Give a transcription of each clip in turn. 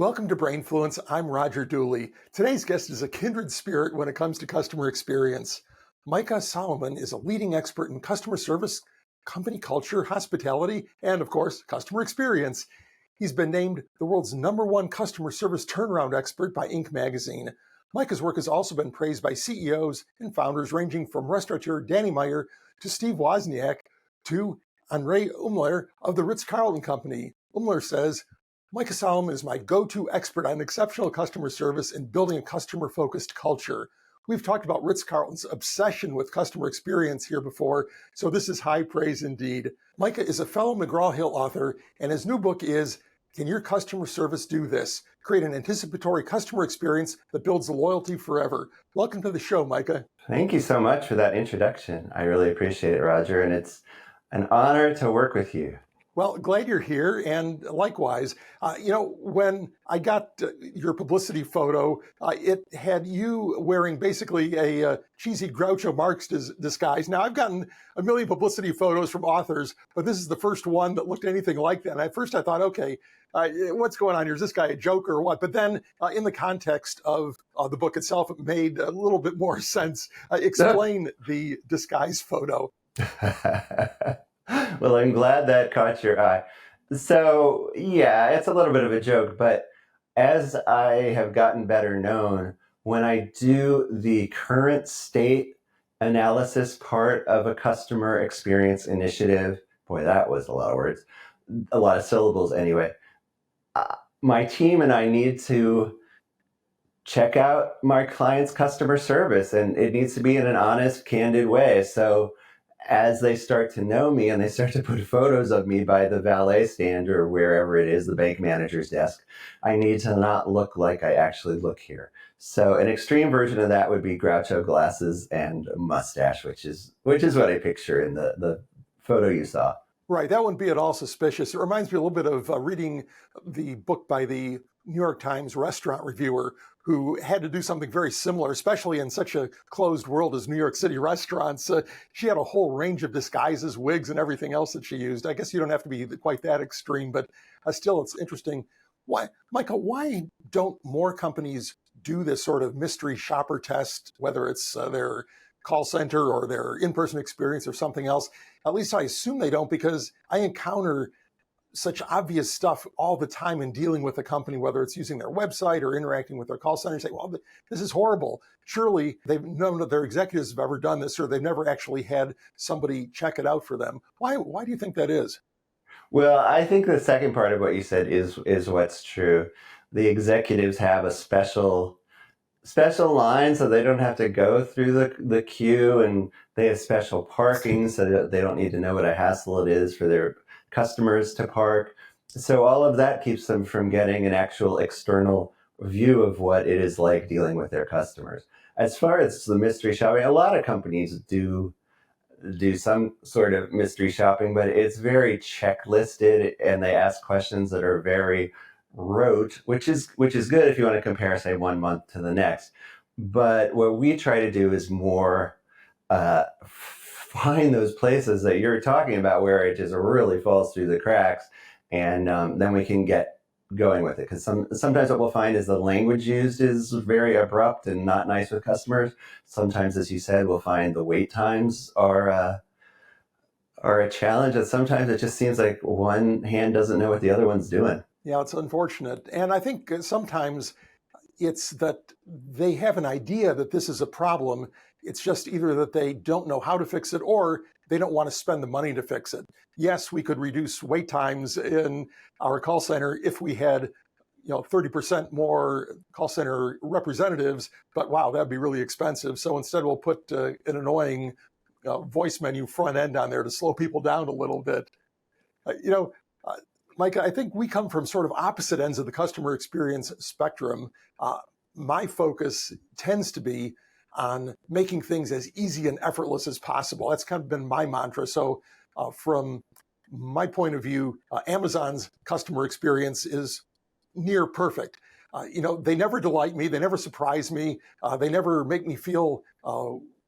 Welcome to Brainfluence. I'm Roger Dooley. Today's guest is a kindred spirit when it comes to customer experience. Micah Solomon is a leading expert in customer service, company culture, hospitality, and of course, customer experience. He's been named the world's #1 customer service turnaround expert by Inc. magazine. Micah's work has also been praised by CEOs and founders ranging from restaurateur Danny Meyer to Steve Wozniak to Andre Umler of the Ritz-Carlton Company. Umler says, Micah Solomon is my go-to expert on exceptional customer service and building a customer-focused culture. We've talked about Ritz-Carlton's obsession with customer experience here before, so this is high praise indeed. Micah is a fellow McGraw-Hill author, and his new book is Can Your Customer Service Do This? Create an anticipatory customer experience that builds loyalty forever. Welcome to the show, Micah. Thank you so much for that introduction. I really appreciate it, Roger, and it's an honor to work with you. Well, glad you're here, and likewise. When I got your publicity photo, it had you wearing basically a cheesy Groucho Marx disguise. Now, I've gotten a million publicity photos from authors, but this is the first one that looked anything like that. And at first I thought, okay, what's going on here? Is this guy a joker or what? But then in the context of the book itself, it made a little bit more sense. Explain the disguise photo. Well, I'm glad that caught your eye. So, yeah, it's a little bit of a joke, but as I have gotten better known, when I do the current state analysis part of a customer experience initiative, boy, that was a lot of words, a lot of syllables anyway, my team and I need to check out my client's customer service, and it needs to be in an honest, candid way. So as they start to know me and they start to put photos of me by the valet stand or wherever it is, the bank manager's desk, I need to not look like I actually look here. So an extreme version of that would be Groucho glasses and a mustache, which is what I picture in the photo you saw. Right, that wouldn't be at all suspicious. It reminds me a little bit of reading the book by the New York Times restaurant reviewer who had to do something very similar, especially in such a closed world as New York City restaurants. She had a whole range of disguises, wigs, and everything else that she used. I guess you don't have to be quite that extreme, but still, it's interesting. Why, Michael, why don't more companies do this sort of mystery shopper test, whether it's their call center or their in-person experience or something else? At least I assume they don't, because I encounter such obvious stuff all the time in dealing with a company, whether it's using their website or interacting with their call center, and say, well, this is horrible. Surely none of their executives have ever done this, or they've never actually had somebody check it out for them. Why do you think that is? Well, I think the second part of what you said is what's true. The executives have a special line, so they don't have to go through the queue, and they have special parking, so that they don't need to know what a hassle it is for their customers to park. So all of that keeps them from getting an actual external view of what it is like dealing with their customers. As far as the mystery shopping, a lot of companies do some sort of mystery shopping, but it's very checklisted, and they ask questions that are very rote, which is good if you want to compare, say, 1 month to the next. But what we try to do is more find those places that you're talking about where it just really falls through the cracks, and then we can get going with it. Because sometimes what we'll find is the language used is very abrupt and not nice with customers. Sometimes, as you said, we'll find the wait times are a challenge, and sometimes it just seems like one hand doesn't know what the other one's doing. Yeah, it's unfortunate. And I think sometimes it's that they have an idea that this is a problem. It's just either that they don't know how to fix it, or they don't want to spend the money to fix it. Yes, we could reduce wait times in our call center if we had 30% more call center representatives, but wow, that'd be really expensive. So instead we'll put an annoying voice menu front end on there to slow people down a little bit. Micah, I think we come from sort of opposite ends of the customer experience spectrum. My focus tends to be on making things as easy and effortless as possible. That's kind of been my mantra. So from my point of view, Amazon's customer experience is near perfect. They never delight me. They never surprise me. They never make me feel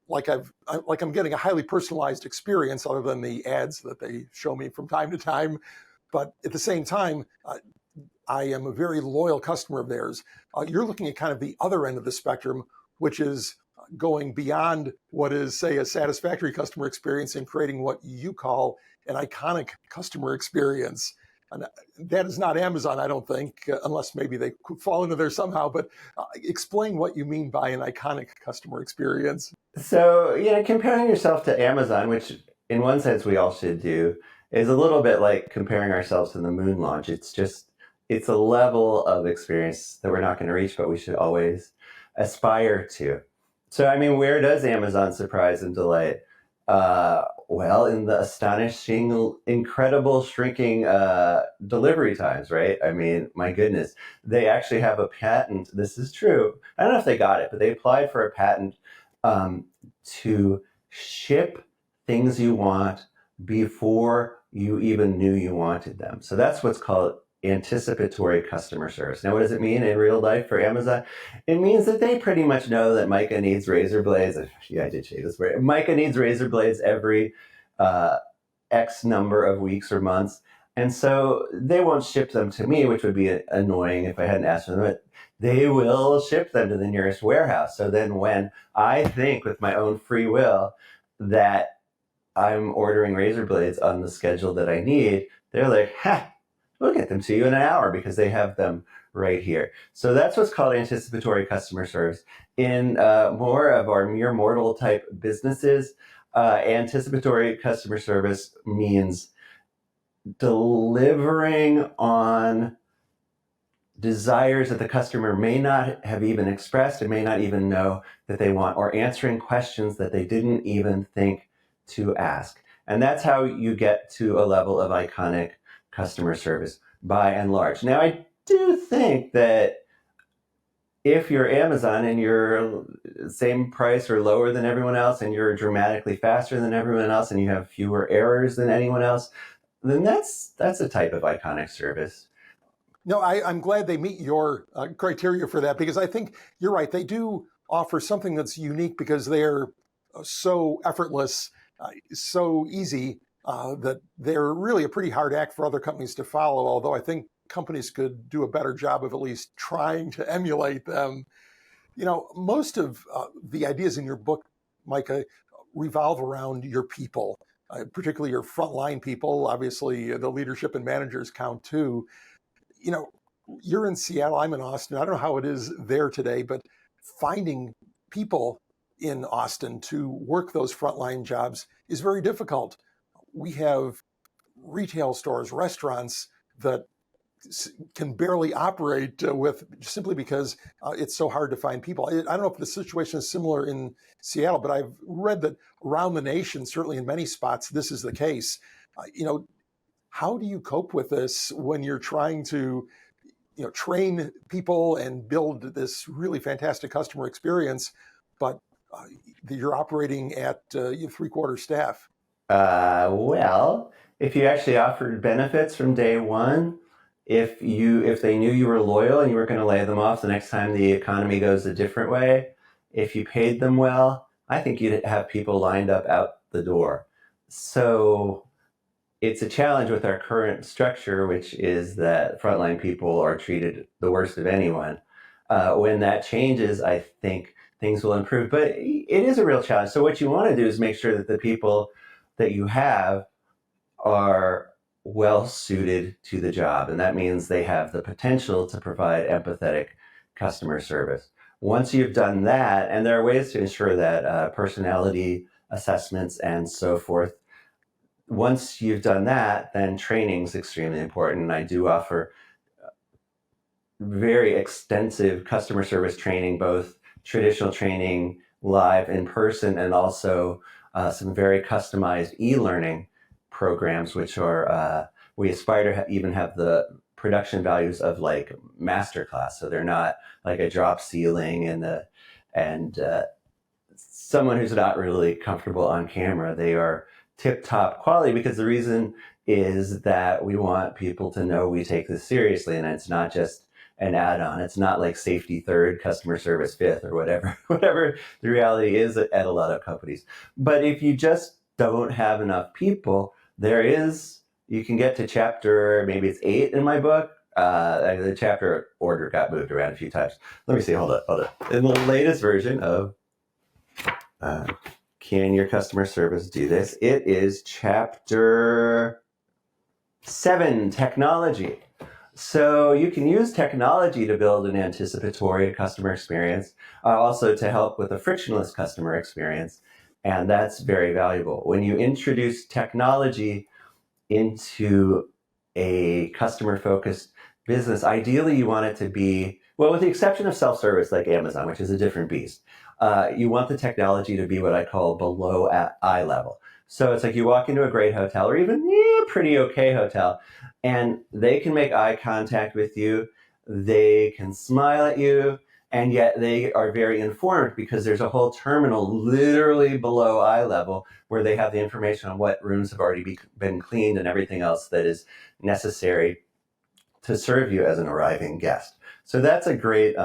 like I'm getting a highly personalized experience, other than the ads that they show me from time to time. But at the same time, I am a very loyal customer of theirs. You're looking at kind of the other end of the spectrum, which is going beyond what is, say, a satisfactory customer experience and creating what you call an iconic customer experience. And that is not Amazon, I don't think, unless maybe they could fall into there somehow. But explain what you mean by an iconic customer experience. So, comparing yourself to Amazon, which in one sense we all should do, is a little bit like comparing ourselves to the moon launch. It's a level of experience that we're not going to reach, but we should always aspire to. So, I mean, where does Amazon surprise and delight? Well, in the astonishing, incredible shrinking delivery times, right? I mean, my goodness, they actually have a patent. This is true. I don't know if they got it, but they applied for a patent to ship things you want before you even knew you wanted them. So that's what's called anticipatory customer service. Now, what does it mean in real life for Amazon? It means that they pretty much know that Micah needs razor blades. Yeah, I did say this word. Micah needs razor blades every X number of weeks or months. And so they won't ship them to me, which would be annoying if I hadn't asked for them, but they will ship them to the nearest warehouse. So then when I think with my own free will that I'm ordering razor blades on the schedule that I need, they're like, we'll get them to you in an hour because they have them right here. So that's what's called anticipatory customer service. In more of our mere mortal type businesses, anticipatory customer service means delivering on desires that the customer may not have even expressed and may not even know that they want, or answering questions that they didn't even think to ask. And that's how you get to a level of iconic customer service by and large. Now, I do think that if you're Amazon and you're same price or lower than everyone else and you're dramatically faster than everyone else and you have fewer errors than anyone else, then that's a type of iconic service. No, I'm glad they meet your criteria for that, because I think you're right. They do offer something that's unique because they're so effortless, so easy, that they're really a pretty hard act for other companies to follow, although I think companies could do a better job of at least trying to emulate them. Most of the ideas in your book, Micah, revolve around your people, particularly your frontline people. Obviously, the leadership and managers count too. You're in Seattle, I'm in Austin. I don't know how it is there today, but finding people in Austin to work those frontline jobs is very difficult. We have retail stores, restaurants that can barely operate with, simply because it's so hard to find people. I don't know if the situation is similar in Seattle, but I've read that around the nation, certainly in many spots, this is the case. How do you cope with this when you're trying to train people and build this really fantastic customer experience, but you're operating at 3/4 staff? Well, if you actually offered benefits from day one, if they knew you were loyal and you were going to lay them off the next time the economy goes a different way, if you paid them well, I think you'd have people lined up out the door. So it's a challenge with our current structure, which is that frontline people are treated the worst of anyone. When that changes, I think things will improve. But it is a real challenge. So what you want to do is make sure that the people that you have are well suited to the job. And that means they have the potential to provide empathetic customer service. Once you've done that, and there are ways to ensure that, personality assessments and so forth, once you've done that, then training is extremely important. I do offer very extensive customer service training, both traditional training live in person and also some very customized e-learning programs, which are, we aspire to even have the production values of like masterclass. So they're not like a drop ceiling and someone who's not really comfortable on camera. They are tip-top quality, because the reason is that we want people to know we take this seriously, and it's not just an add-on. It's not like safety third, customer service fifth, or whatever the reality is at a lot of companies. But if you just don't have enough people, you can get to chapter, maybe it's 8 in my book, The chapter order got moved around a few times. Let me see. Hold up. In the latest version of Can Your Customer Service Do This? It is chapter 7, technology. So you can use technology to build an anticipatory customer experience, also to help with a frictionless customer experience. And that's very valuable. When you introduce technology into a customer-focused business, ideally you want it to be, well, with the exception of self-service like Amazon, which is a different beast, you want the technology to be what I call below at eye level. So it's like you walk into a great hotel or even pretty okay hotel, and they can make eye contact with you, they can smile at you, and yet they are very informed because there's a whole terminal literally below eye level where they have the information on what rooms have already been cleaned and everything else that is necessary to serve you as an arriving guest. So that's a great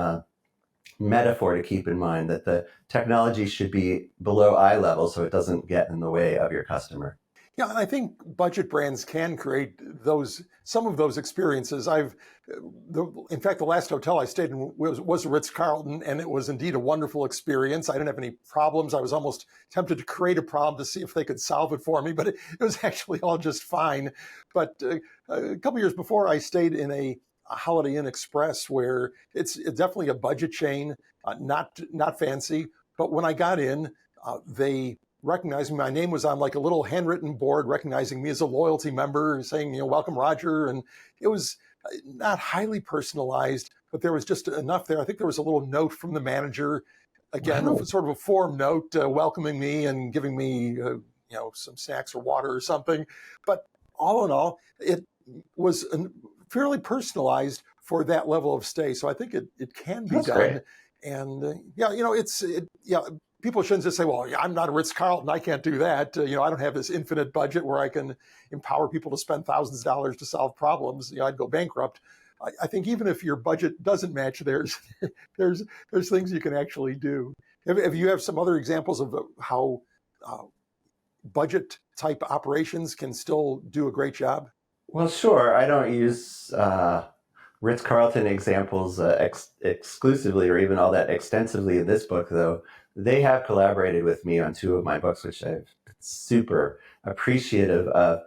metaphor to keep in mind, that the technology should be below eye level so it doesn't get in the way of your customer. Yeah, and I think budget brands can create some of those experiences. In fact, the last hotel I stayed in was a Ritz-Carlton, and it was indeed a wonderful experience. I didn't have any problems. I was almost tempted to create a problem to see if they could solve it for me, but it was actually all just fine. But a couple years before, I stayed in a Holiday Inn Express, where it's definitely a budget chain, not fancy. But when I got in, they recognizing my name was on like a little handwritten board recognizing me as a loyalty member, saying, welcome, Roger. And it was not highly personalized, but there was just enough there. I think there was a little note from the manager, again, Wow. sort of a form note welcoming me and giving me some snacks or water or something. But all in all, it was fairly personalized for that level of stay. So I think it can be That's done. great. And people shouldn't just say, well, I'm not a Ritz-Carlton, I can't do that. I don't have this infinite budget where I can empower people to spend thousands of dollars to solve problems. I'd go bankrupt. I think even if your budget doesn't match theirs, there's things you can actually do. Have you have some other examples of how budget type operations can still do a great job? Well, sure. I don't use Ritz-Carlton examples exclusively or even all that extensively in this book, though. They have collaborated with me on 2 of my books, which I'm super appreciative of.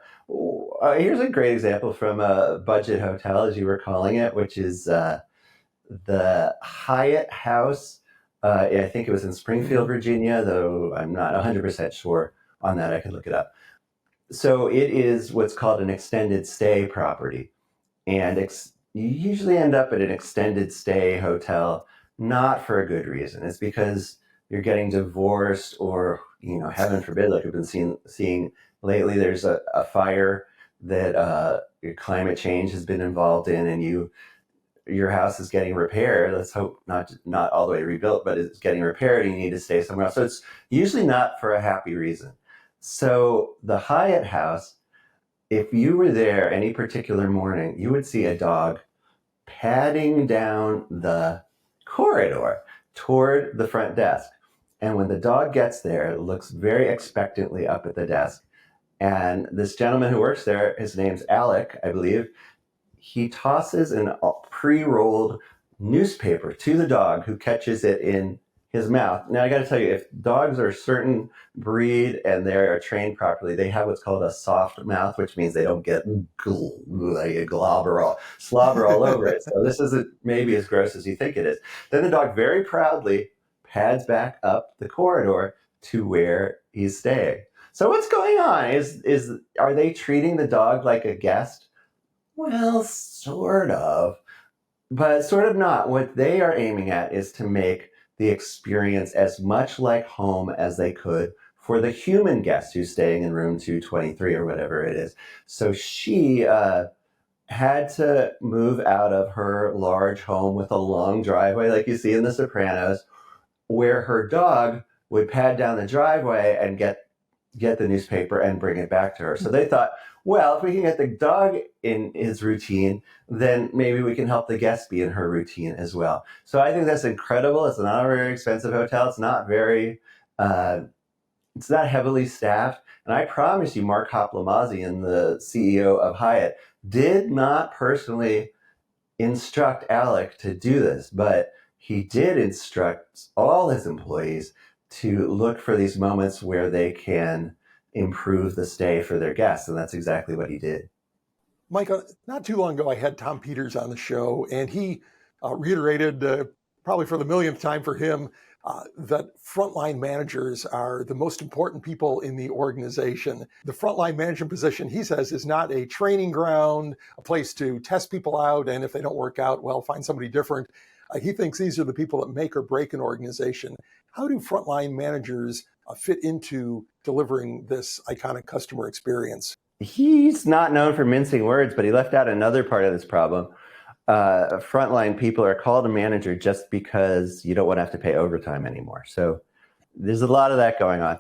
Here's a great example from a budget hotel, as you were calling it, which is the Hyatt House. I think it was in Springfield, Virginia, though I'm not 100% sure on that. I can look it up. So it is what's called an extended stay property. And you usually end up at an extended stay hotel, not for a good reason. It's because you're getting divorced or, heaven forbid, like we've been seeing lately, there's a fire that your climate change has been involved in, and your house is getting repaired. Let's hope not all the way rebuilt, but it's getting repaired and you need to stay somewhere else. So it's usually not for a happy reason. So the Hyatt House, if you were there any particular morning, you would see a dog padding down the corridor toward the front desk. And when the dog gets there, it looks very expectantly up at the desk. And this gentleman who works there, his name's Alec, I believe, he tosses a pre-rolled newspaper to the dog, who catches it in his mouth. Now, I got to tell you, if dogs are a certain breed and they are trained properly, they have what's called a soft mouth, which means they don't get slobber all over it. So this isn't maybe as gross as you think it is. Then the dog very proudly pads back up the corridor to where he's staying. So what's going on? Are they treating the dog like a guest? Well, sort of, but sort of not. What they are aiming at is to make the experience as much like home as they could for the human guest who's staying in room 223 or whatever it is. So she had to move out of her large home with a long driveway, like you see in The Sopranos, where her dog would pad down the driveway and get the newspaper and bring it back to her. So they thought, well, if we can get the dog in his routine, then maybe we can help the guest be in her routine as well. So I think that's incredible. It's not a very expensive hotel. It's not it's not heavily staffed. And I promise you, Mark Hoplamazian, the CEO of Hyatt, did not personally instruct Alec to do this, but he did instruct all his employees to look for these moments where they can improve the stay for their guests. And that's exactly what he did. Micah, not too long ago, I had Tom Peters on the show, and he reiterated, probably for the millionth time for him, that frontline managers are the most important people in the organization. The frontline management position, he says, is not a training ground, a place to test people out, and if they don't work out, well, find somebody different. He thinks these are the people that make or break an organization. How do frontline managers fit into delivering this iconic customer experience? He's not known for mincing words, but he left out another part of this problem. Frontline people are called a manager just because you don't want to have to pay overtime anymore. So there's a lot of that going on.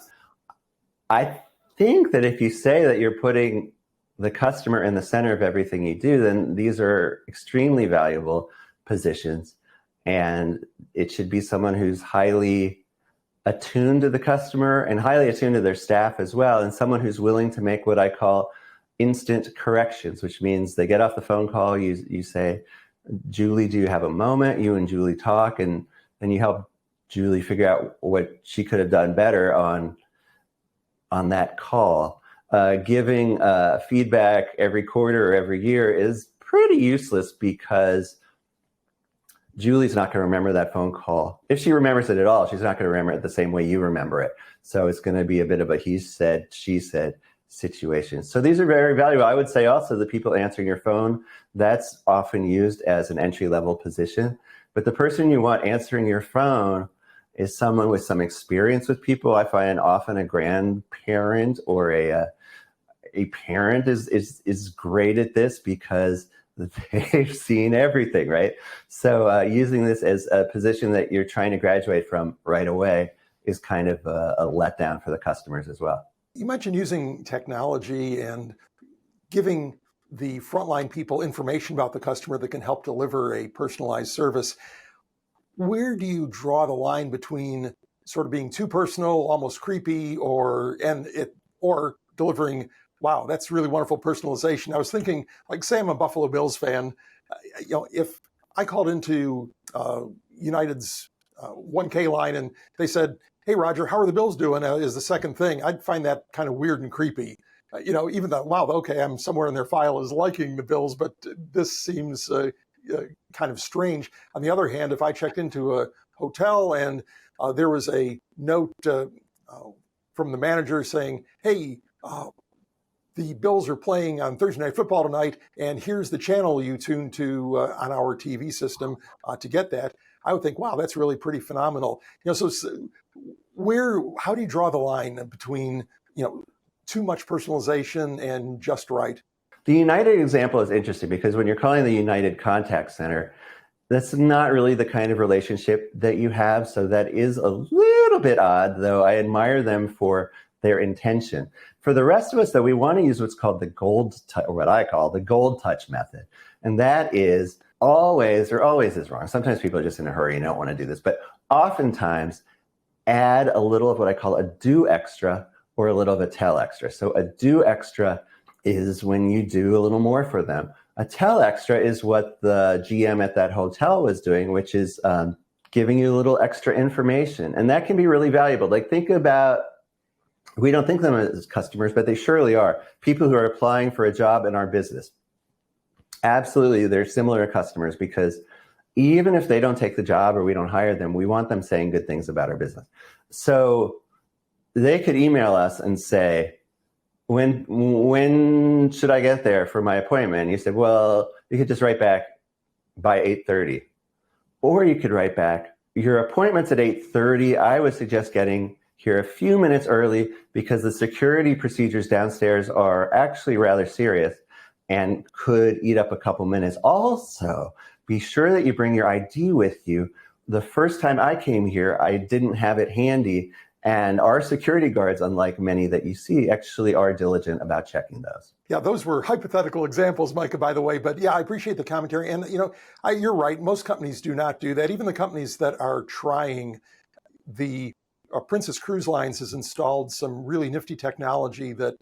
I think that if you say that you're putting the customer in the center of everything you do, then these are extremely valuable positions. And it should be someone who's highly attuned to the customer and highly attuned to their staff as well, and someone who's willing to make what I call instant corrections, which means they get off the phone call, you say, Julie, do you have a moment? You and Julie talk, and then you help Julie figure out what she could have done better on that call. Giving feedback every quarter or every year is pretty useless because Julie's not going to remember that phone call. If she remembers it at all, she's not going to remember it the same way you remember it. So it's going to be a bit of a he said, she said situation. So these are very valuable. I would say also the people answering your phone, that's often used as an entry-level position. But the person you want answering your phone is someone with some experience with people. I find often a grandparent or a parent is great at this because they've seen everything, right? So using this as a position that you're trying to graduate from right away is kind of a letdown for the customers as well. You mentioned using technology and giving the frontline people information about the customer that can help deliver a personalized service. Where do you draw the line between sort of being too personal, almost creepy, or delivering, wow, that's really wonderful personalization? I was thinking, like, say I'm a Buffalo Bills fan, if I called into United's 1K line and they said, hey, Roger, how are the Bills doing? Is the second thing. I'd find that kind of weird and creepy. Even though, wow, okay, I'm somewhere in their file as liking the Bills, but this seems kind of strange. On the other hand, if I checked into a hotel and there was a note from the manager saying, hey, the Bills are playing on Thursday Night Football tonight, and here's the channel you tune to on our TV system to get that, I would think, wow, that's really pretty phenomenal. So how do you draw the line between, too much personalization and just right? The United example is interesting because when you're calling the United contact center, that's not really the kind of relationship that you have. So that is a little bit odd, though I admire them for their intention. For the rest of us, though, we want to use what's called the or what I call the gold touch method. And that is always is wrong. Sometimes people are just in a hurry and don't want to do this, but oftentimes add a little of what I call a do extra or a little of a tell extra. So a do extra is when you do a little more for them. A tell extra is what the GM at that hotel was doing, which is giving you a little extra information. And that can be really valuable. Like, think about, we don't think of them as customers, but they surely are. People who are applying for a job in our business. Absolutely, they're similar customers because even if they don't take the job or we don't hire them, we want them saying good things about our business. So they could email us and say, when should I get there for my appointment? And you said, well, you could just write back by 8:30. Or you could write back, your appointment's at 8:30. I would suggest getting here a few minutes early because the security procedures downstairs are actually rather serious and could eat up a couple minutes. Also, be sure that you bring your ID with you. The first time I came here, I didn't have it handy. And our security guards, unlike many that you see, actually are diligent about checking those. Yeah, those were hypothetical examples, Micah, by the way. But yeah, I appreciate the commentary. And, you're right. Most companies do not do that. Even the companies that are trying, the Princess Cruise Lines has installed some really nifty technology that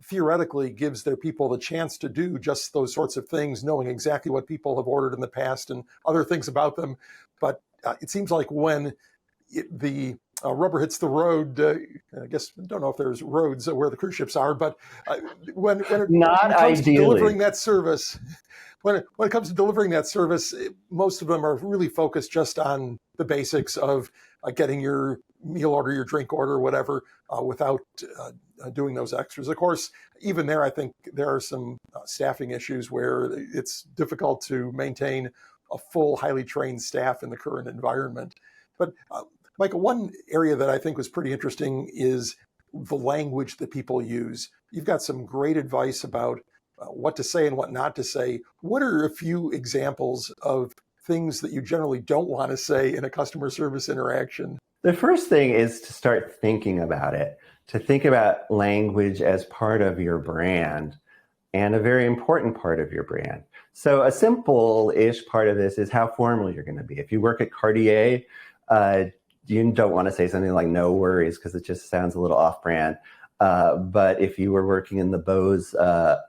theoretically gives their people the chance to do just those sorts of things, knowing exactly what people have ordered in the past and other things about them. But it seems like when the rubber hits the road, I guess I don't know if there's roads where the cruise ships are, but when it comes to delivering that service, when it comes to delivering that service, most of them are really focused just on the basics of getting your meal order, your drink order, whatever, without doing those extras. Of course, even there, I think there are some staffing issues where it's difficult to maintain a full, highly trained staff in the current environment. But Michael, one area that I think was pretty interesting is the language that people use. You've got some great advice about what to say and what not to say. What are a few examples of things that you generally don't want to say in a customer service interaction? The first thing is to start thinking about it, to think about language as part of your brand and a very important part of your brand. So a simple-ish part of this is how formal you're going to be. If you work at Cartier, you don't want to say something like "no worries" because it just sounds a little off-brand. But if you were working in the Bose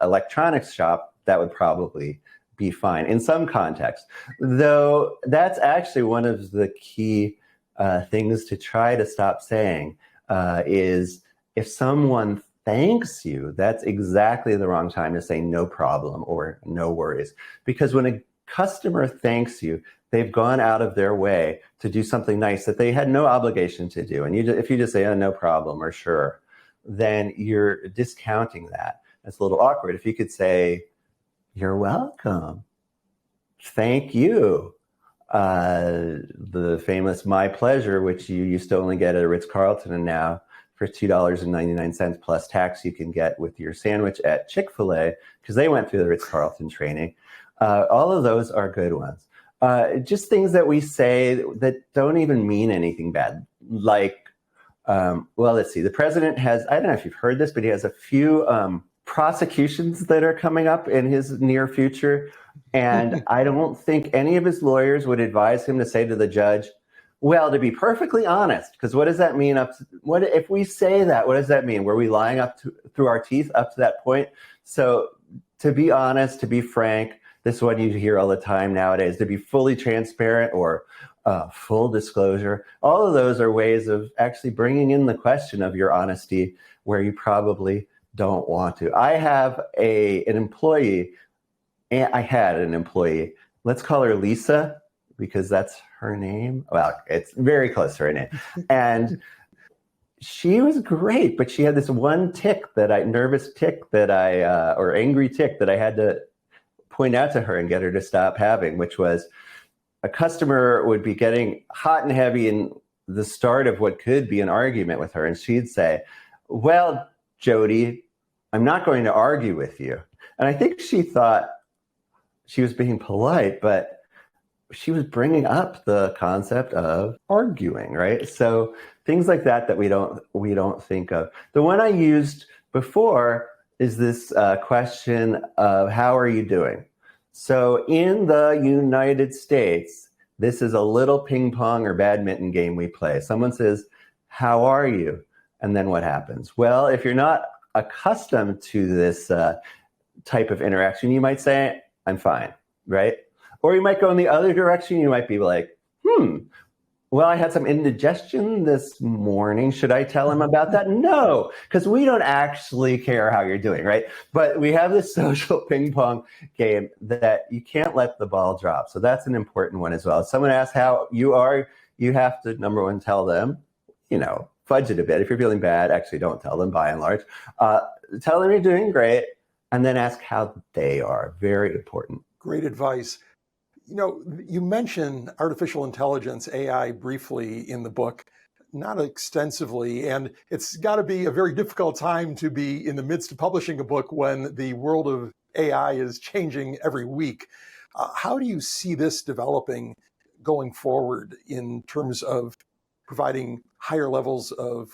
electronics shop, that would probably be fine in some context. Though that's actually one of the key things to try to stop saying is if someone thanks you, that's exactly the wrong time to say "no problem" or "no worries." Because when a customer thanks you, they've gone out of their way to do something nice that they had no obligation to do. And if you just say, "oh, no problem" or "sure," then you're discounting that. It's a little awkward. If you could say, "You're welcome," "thank you," the famous "my pleasure," which you used to only get at a Ritz-Carlton, and now for $2.99 plus tax you can get with your sandwich at Chick-fil-A because they went through the Ritz-Carlton training. All of those are good ones. Just things that we say that don't even mean anything bad. Like, well, let's see. The president has, I don't know if you've heard this, but he has a few prosecutions that are coming up in his near future. And I don't think any of his lawyers would advise him to say to the judge, well, to be perfectly honest, because what does that mean? What if we say that? What does that mean? Were we lying through our teeth up to that point? So to be honest, to be frank, this is what you hear all the time nowadays, to be fully transparent or full disclosure. All of those are ways of actually bringing in the question of your honesty where you probably don't want to. I have an employee, let's call her Lisa, because that's her name. Well, it's very close to her name. And she was great, but she had this one nervous tick or angry tick that I had to point out to her and get her to stop having, which was a customer would be getting hot and heavy in the start of what could be an argument with her. And she'd say, well, Jody, I'm not going to argue with you. And I think she thought she was being polite, but she was bringing up the concept of arguing, right? So things like that we don't think of. The one I used before is this question of how are you doing? So in the United States, this is a little ping pong or badminton game we play. Someone says, how are you? And then what happens? Well, if you're not accustomed to this type of interaction, you might say, I'm fine, right? Or you might go in the other direction. You might be like, well, I had some indigestion this morning. Should I tell him about that? No, because we don't actually care how you're doing, right? But we have this social ping pong game that you can't let the ball drop. So that's an important one as well. If someone asks how you are, you have to, number one, tell them, fudge it a bit. If you're feeling bad, actually don't tell them by and large. Tell them you're doing great and then ask how they are. Very important. Great advice. You mention artificial intelligence, AI, briefly in the book, not extensively, and it's got to be a very difficult time to be in the midst of publishing a book when the world of AI is changing every week. How do you see this developing going forward in terms of providing higher levels of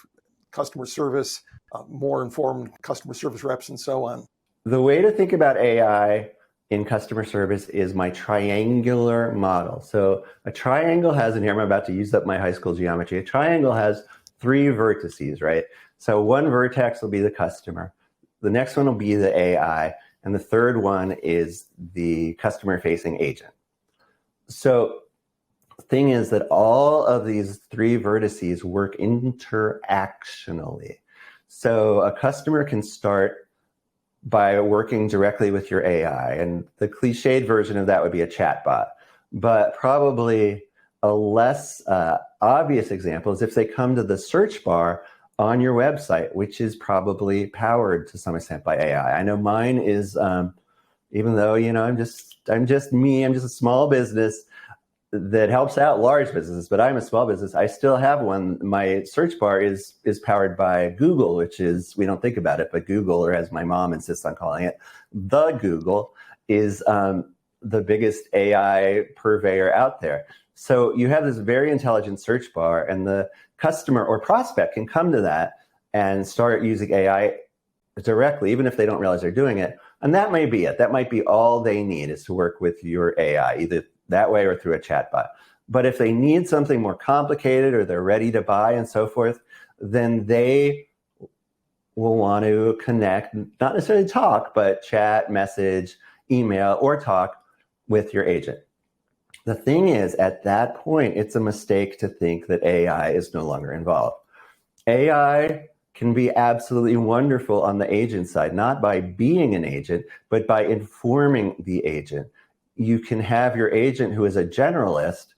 customer service, more informed customer service reps, and so on? The way to think about AI in customer service is my triangular model. So a triangle has, and here I'm about to use up my high school geometry, a triangle has 3 vertices, right? So one vertex will be the customer. The next one will be the AI. And the third one is the customer-facing agent. So the thing is that all of these three vertices work interactionally. So a customer can start by working directly with your AI. And the cliched version of that would be a chatbot. But probably a less obvious example is if they come to the search bar on your website, which is probably powered to some extent by AI. I know mine is, even though, I'm just a small business that helps out large businesses, but I'm a small business. I still have one. My search bar is powered by Google, which is, we don't think about it, but Google, or as my mom insists on calling it, the Google, is the biggest AI purveyor out there. So you have this very intelligent search bar, and the customer or prospect can come to that and start using AI directly, even if they don't realize they're doing it. And that may be it. That might be all they need, is to work with your AI, either that way or through a chatbot. But if they need something more complicated, or they're ready to buy and so forth, then they will want to connect, not necessarily talk, but chat, message, email, or talk with your agent. The thing is, at that point, it's a mistake to think that AI is no longer involved. AI can be absolutely wonderful on the agent side, not by being an agent, but by informing the agent. You can have your agent, who is a generalist,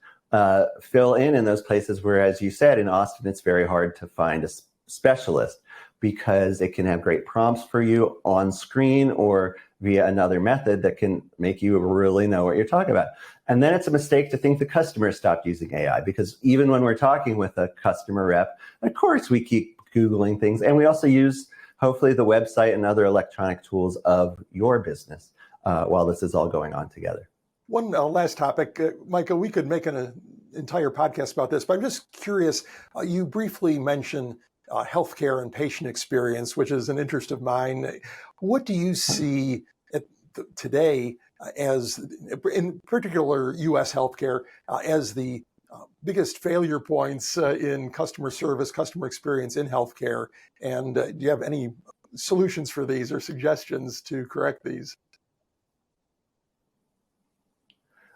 fill in those places where, as you said, in Austin, it's very hard to find a specialist, because it can have great prompts for you on screen or via another method that can make you really know what you're talking about. And then it's a mistake to think the customer stopped using AI, because even when we're talking with a customer rep, of course, we keep Googling things. And we also use, hopefully, the website and other electronic tools of your business while this is all going on together. One last topic, Micah, we could make an entire podcast about this, but I'm just curious. You briefly mentioned healthcare and patient experience, which is an interest of mine. What do you see today as, in particular, U.S. healthcare, as the biggest failure points in customer service, customer experience in healthcare? And do you have any solutions for these or suggestions to correct these?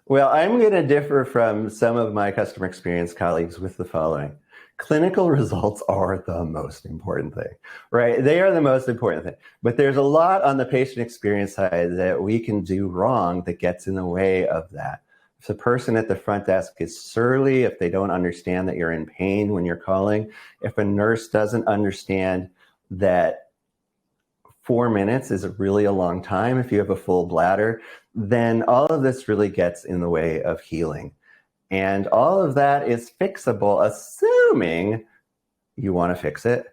Well, I'm going to differ from some of my customer experience colleagues with the following. Clinical results are the most important thing, right? They are the most important thing. But there's a lot on the patient experience side that we can do wrong that gets in the way of that. If the person at the front desk is surly, if they don't understand that you're in pain when you're calling, if a nurse doesn't understand that 4 minutes is really a long time if you have a full bladder, then all of this really gets in the way of healing. And all of that is fixable, assuming you want to fix it,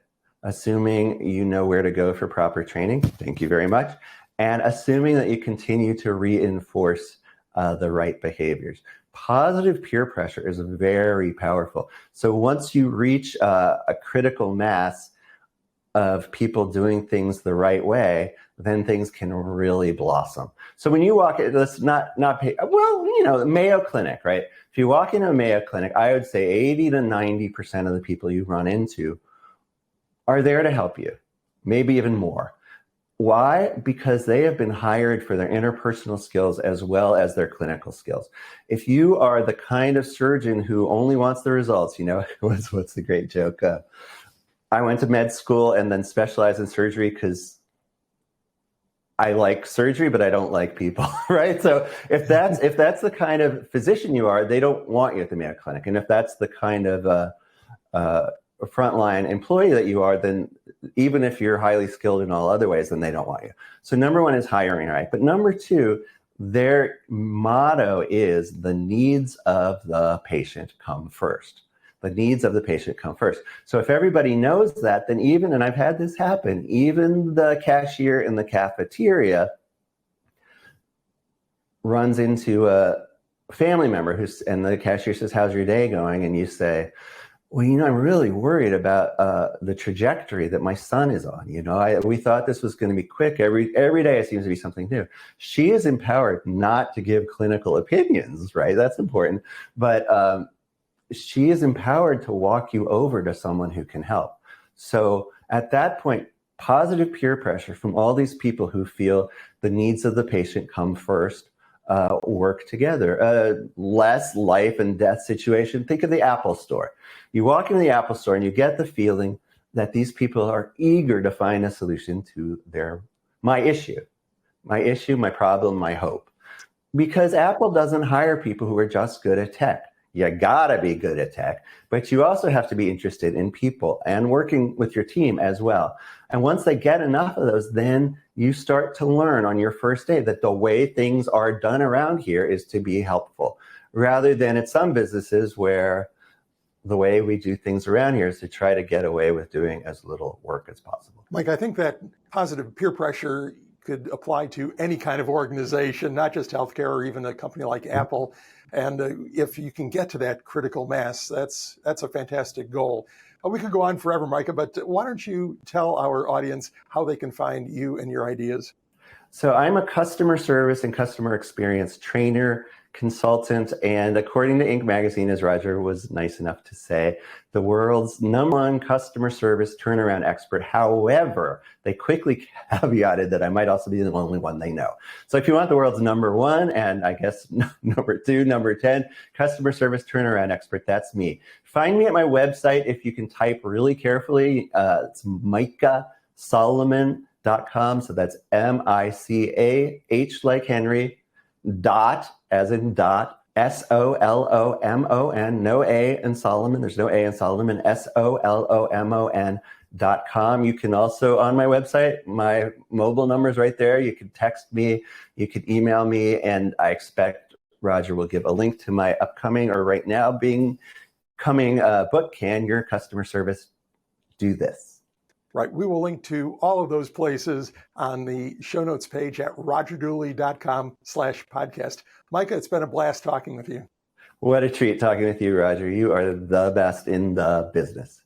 assuming you know where to go for proper training. Thank you very much. And assuming that you continue to reinforce the right behaviors. Positive peer pressure is very powerful. So once you reach a critical mass of people doing things the right way, then things can really blossom. So when you walk, let's not pay, well, the Mayo Clinic, right? If you walk into a Mayo Clinic, I would say 80 to 90% of the people you run into are there to help you, maybe even more. Why? Because they have been hired for their interpersonal skills as well as their clinical skills. If you are the kind of surgeon who only wants the results, what's the great joke? I went to med school and then specialized in surgery because I like surgery, but I don't like people, right? So if that's the kind of physician you are, they don't want you at the Mayo Clinic. And if that's the kind of frontline employee that you are, then even if you're highly skilled in all other ways, then they don't want you. So number one is hiring, right? But number two, their motto is the needs of the patient come first. The needs of the patient come first. So if everybody knows that, then even, and I've had this happen, even the cashier in the cafeteria runs into a family member and the cashier says, "How's your day going?" And you say, "Well, I'm really worried about the trajectory that my son is on. We thought this was going to be quick. Every day it seems to be something new." She is empowered not to give clinical opinions, right? That's important. But she is empowered to walk you over to someone who can help. So at that point, positive peer pressure from all these people who feel the needs of the patient come first, work together. Less life and death situation. Think of the Apple store. You walk into the Apple store and you get the feeling that these people are eager to find a solution to my issue, my problem, my hope. Because Apple doesn't hire people who are just good at tech. You gotta be good at tech, but you also have to be interested in people and working with your team as well. And once they get enough of those, then you start to learn on your first day that the way things are done around here is to be helpful, rather than at some businesses where the way we do things around here is to try to get away with doing as little work as possible. Mike, I think that positive peer pressure could apply to any kind of organization, not just healthcare or even a company like Apple. And if you can get to that critical mass, that's a fantastic goal. We could go on forever, Micah, but why don't you tell our audience how they can find you and your ideas? So I'm a customer service and customer experience trainer, consultant, and according to Inc. magazine, as Roger was nice enough to say, the world's #1 customer service turnaround expert. However, they quickly caveated that I might also be the only one they know. So if you want the world's #1 and I guess #2, #10 customer service turnaround expert, that's me. Find me at my website if you can type really carefully. It's Micah Solomon.com. So that's MICAH like Henry, dot, as in dot, SOLOMON, no A in Solomon. There's no A in Solomon, SOLOMON.com. You can also, on my website, my mobile number's right there. You can text me, you can email me, and I expect Roger will give a link to my upcoming or right now coming book, Can Your Customer Service Do This? Right. We will link to all of those places on the show notes page at rogerdooley.com/podcast. Micah, it's been a blast talking with you. What a treat talking with you, Roger. You are the best in the business.